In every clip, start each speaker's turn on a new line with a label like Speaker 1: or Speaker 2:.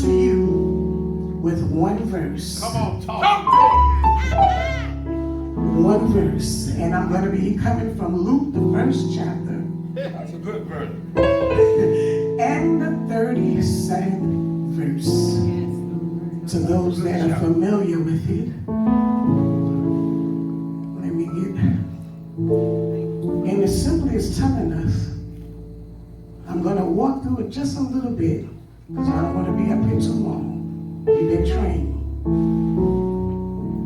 Speaker 1: to you with one verse.
Speaker 2: Come on, talk.
Speaker 1: One verse. And I'm going to be coming from Luke, the first chapter.
Speaker 2: That's a good verse.
Speaker 1: And the 32nd verse. To those that are familiar with it, let me get. And it simply is telling us, I'm going to walk through it just a little bit because I don't want to be up here too long. You've been trained.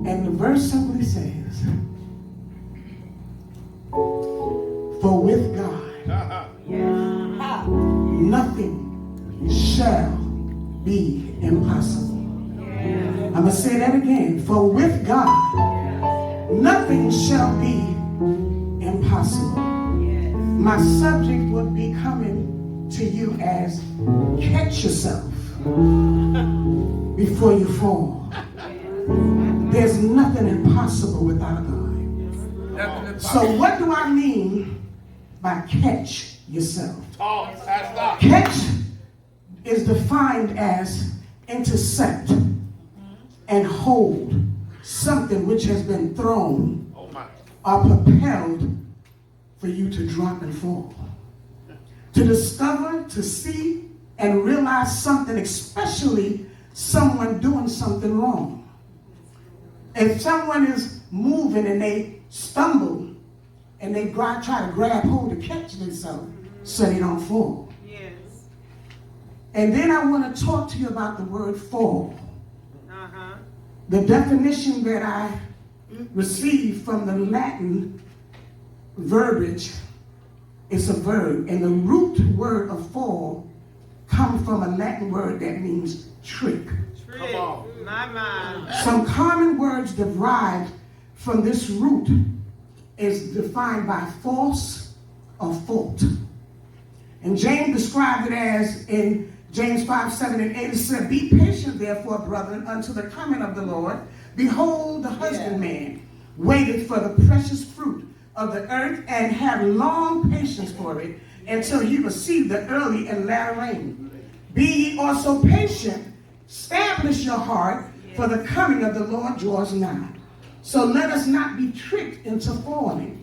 Speaker 1: And the verse simply says, for with God, nothing shall be impossible. I'm going to say that again. For with God, nothing shall be impossible. My subject would be coming to you as catch yourself before you fall. There's nothing impossible without God. So what do I mean by catch yourself? Catch is defined as intercept and hold something which has been thrown or propelled for you to drop and fall. To discover, to see, and realize something, especially someone doing something wrong. If someone is moving and they stumble and they try to grab hold to catch themselves so they don't fall.
Speaker 3: Yes.
Speaker 1: And then I want to talk to you about the word fall. The definition that I received from the Latin verbiage is a verb, and the root word of fall comes from a Latin word that means trick.
Speaker 3: Come on. My.
Speaker 1: Some common words derived from this root is defined by false or fault. And James described it as in James 5:7-8, it said, be patient therefore, brethren, unto the coming of the Lord. Behold, the husbandman waited for the precious fruit of the earth and had long patience for it until he received the early and latter rain. Be ye also patient, establish your heart, for the coming of the Lord draws nigh. So let us not be tricked into falling.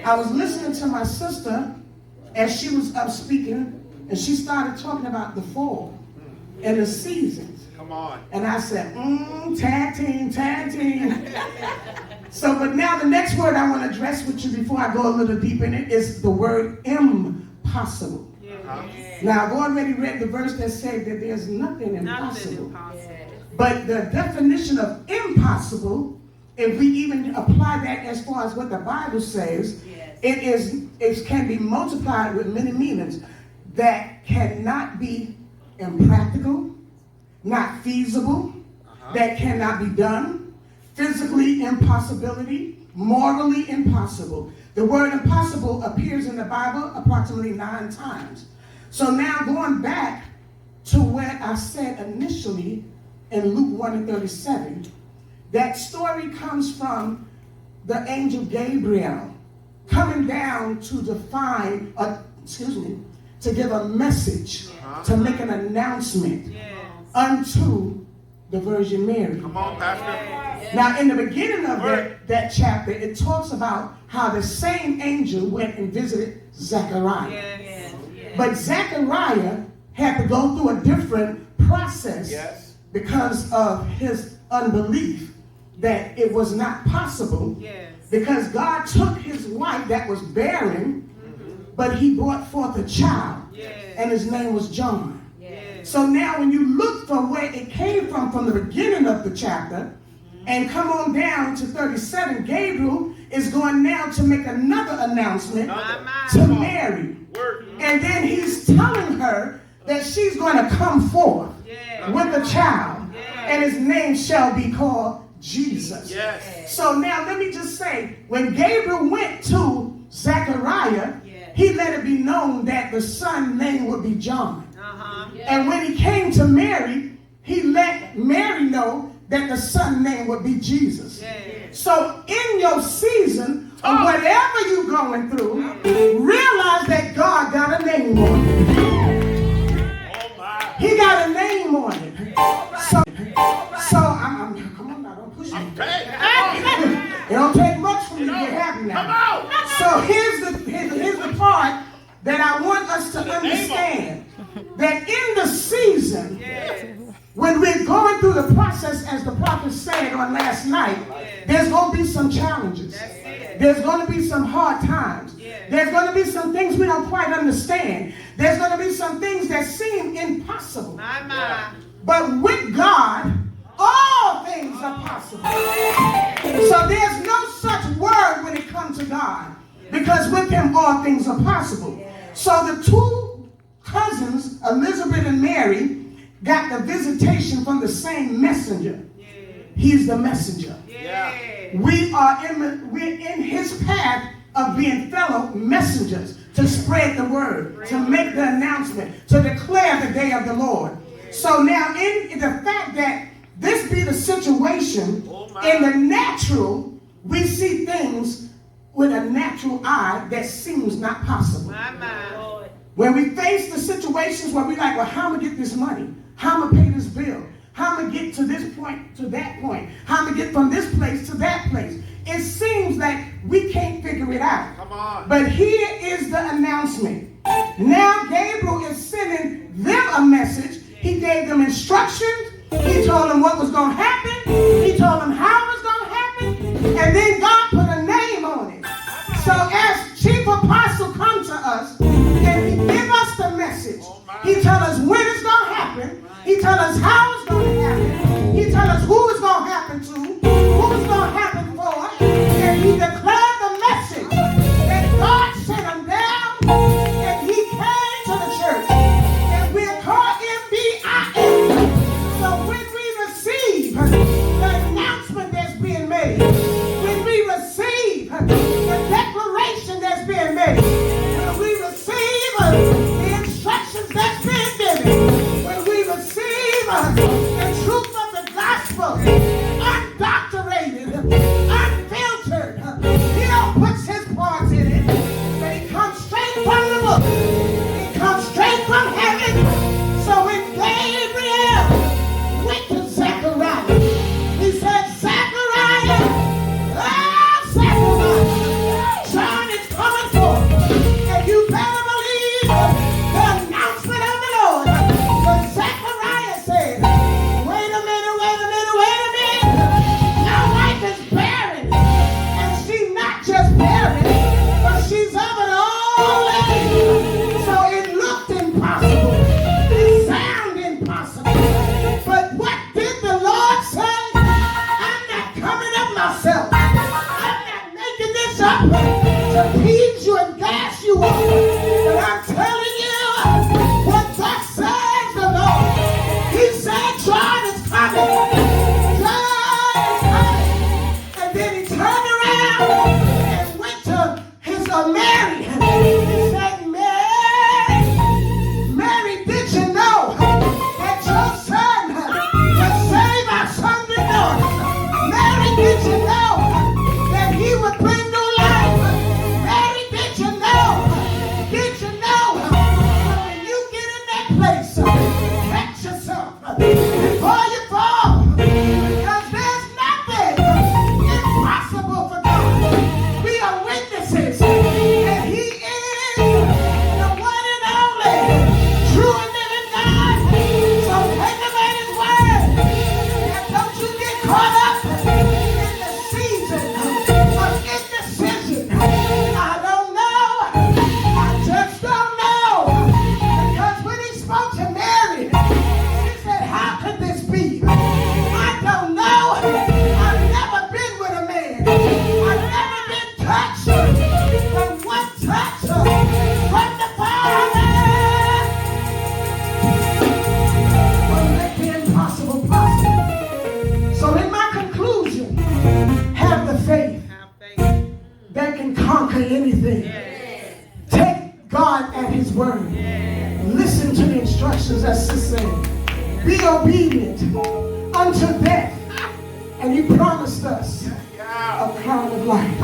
Speaker 1: I was listening to my sister as she was up speaking, and she started talking about the fall and the seasons.
Speaker 2: Come on.
Speaker 1: And I said, tag team. So, but now the next word I want to address with you before I go a little deep in it is the word impossible. Now, I've already read the verse that says that there's nothing impossible. But the definition of impossible, if we even apply that as far as what the Bible says, it can be multiplied with many meanings. That cannot be impractical, not feasible, that cannot be done, physically impossibility, morally impossible. The word impossible appears in the Bible approximately 9 times. So now going back to what I said initially in Luke 1:37, that story comes from the angel Gabriel coming down to define, to give a message, to make an announcement unto the Virgin Mary.
Speaker 2: Come on, Pastor.
Speaker 1: Now, in the beginning of that chapter, it talks about how the same angel went and visited Zechariah. But Zechariah had to go through a different process because of his unbelief that it was not possible. Because God took his wife that was barren, but he brought forth a child, and his name was John. So now when you look from where it came from the beginning of the chapter, and come on down to 37, Gabriel is going now to make another announcement to Mary. And then he's telling her that she's going to come forth with a child, and his name shall be called Jesus. So now let me just say, when Gabriel went to Zechariah, he let it be known that the son's name would be John. And when he came to Mary, he let Mary know that the son's name would be Jesus. So in your season of whatever you're going through, realize that God got a name on it. He got a name on it. reason when we're going through the process, as the prophet said on last night, there's going to be some challenges. There's going to be some hard times. There's going to be some things we don't quite understand. There's going to be some things that seem impossible. But with God, all things are possible. So there's no such word when it comes to God, because with him all things are possible. So the two cousins, Elizabeth and Mary, got the visitation from the same messenger. He's the messenger. We're in his path of being fellow messengers to spread the word, to make the announcement, to declare the day of the Lord. So now in the fact that this be the situation, in the natural, we see things with a natural eye that seems not possible. When we face the situations where we're like, well, how am I going to get this money? How am I going to pay this bill? How am I going to get to this point, to that point? How am I going to get from this place to that place? It seems like we can't figure it out.
Speaker 3: Come on.
Speaker 1: But here is the announcement. Now Gabriel is sending them a message. He gave them instructions. He told them what was going to happen. He told them how it was going to happen. And then God put a name on it. So as chief apostle comes to us and he gives us the message, he tells us when it's going to happen. He tells us how it's going to happen. He tells us who it's going to happen to, who it's going to happen for. And he declared the message that God sent him down and he came to the church. And we're called MBIM. So when we receive the announcement that's being made, when we receive the declaration that's being made, when we receive the instructions that's being given, when we receive the truth of the gospel, unadulterated, unfiltered, he don't put his parts in it, but he comes straight from the book. He comes straight from heaven. So when Gabriel went to Zechariah, he said, Zechariah, oh, Zechariah, John is coming forth, and you better believe the announcement of the Lord. But Zechariah said, wait a minute. My wife is barren, and she's not just barren, but she's of an old age. So it looked impossible. It sounded impossible. But what did the Lord say? I'm not coming up myself. I'm not making this up to feed you and gas you up. But I'm telling you what thus says the Lord. He said, John is coming. John is coming. And then he turned around and went to his Mary. He said, Mary, did you know that your son would save our sons and daughters? Mary, did you know that he would bring new life? Mary, did you know? But when you get in that place, catch yourself before you fall, because there's nothing impossible for God. We are witnesses that he is the one and only true and living God. So take him at his word, and don't you get caught up in the season of indecision. I don't know. I just don't know. Because when he spoke to Mary, he said, how could this be? I don't know. I've never been with a man. I've never been touched. But one touch from the Father will make the impossible possible. So in my conclusion, have the faith that can conquer anything. Take God at his word. Listen to the instructions as it said. Be obedient unto death. And he promised us a crown of life.